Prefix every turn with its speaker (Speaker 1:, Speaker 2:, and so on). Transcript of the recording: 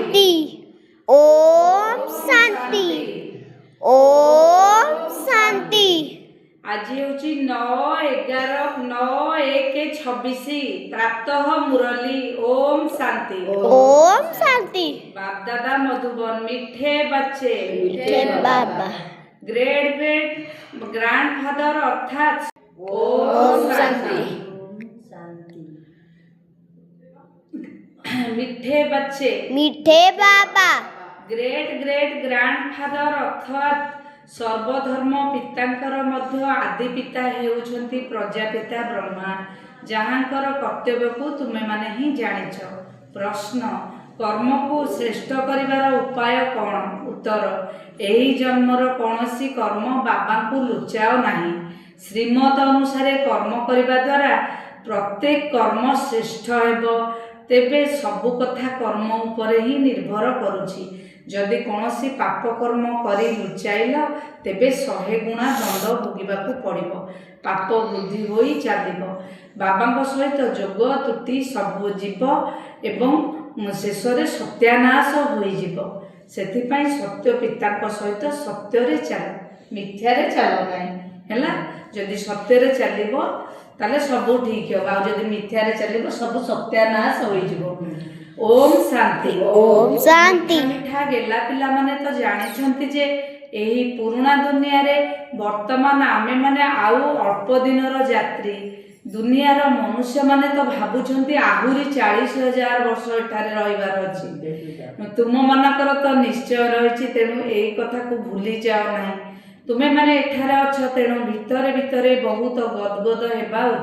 Speaker 1: शांति। ओम शांति। ओम शांति।
Speaker 2: आज हूँ 9/11/9/1/26 प्रातः मुरली। ओम शांति।
Speaker 1: ओम शांति।
Speaker 2: बाप दादा मधुबन मीठे बच्चे
Speaker 1: मीठे बाबा
Speaker 2: ग्रेट ग्रेट ग्रैंडफादर अर्थात
Speaker 1: ओम शांति।
Speaker 2: मीठे बच्चे
Speaker 1: मीठे बाबा
Speaker 2: ग्रेट ग्रेट ग्रैंडफादर अर्थात सर्वधर्म पितांकर मध्य आदि पिता हेउछंती प्रजापिता ब्रह्मा जहाँकर कर्तव्य को तुमे माने ही जानिछ। प्रश्न कर्म को श्रेष्ठ करिवार उपाय कौन? उत्तर एही जन्मर कौनसी कर्म बाबा को लुचाओ नाही। श्रीमत अनुसार कर्म करिवा द्वारा प्रत्येक कर्म श्रेष्ठ हेबो। तेबे सबु कथा कर्म उपरे ही निर्भर करुछि। जदि कौनसी पाप कर्म करी लुचाइल तेबे 100 गुणा दंड भोगिबाकू पड़िबो। पाप वृद्धि होई चालिबो। बाबांक सहित जोग त्रुटि सबु जीव एवं शेषरे सत्यानाश होइजिबो। सेथिपाई सत्य पितांक सहित सत्यरे चल मिथ्यारे चल नाही हैला। जदि सत्यरे चलिबो ताले सबु ठीक हो। आ जदि मिथ्यारे चलिबो सबु सत्यानाश होइजिबो। ओम शांति।
Speaker 1: ओम शांति।
Speaker 2: मिठा गेला पिला माने तो जानिछंती जे एही पुराना दुनिया रे वर्तमान आमे माने आउ अल्प दिनर यात्री। दुनियार मनुष्य माने तो भाबुछंती आहुरी 40,000 वर्ष एठारे रहिबार अछि। तुम मनकर तो निश्चय रहिछि। तेणु एही कथा को भूली जाओ नाही। तुमे माने एठारे अछ तेणु भितरे भितरे बहुत गदगद हेबा।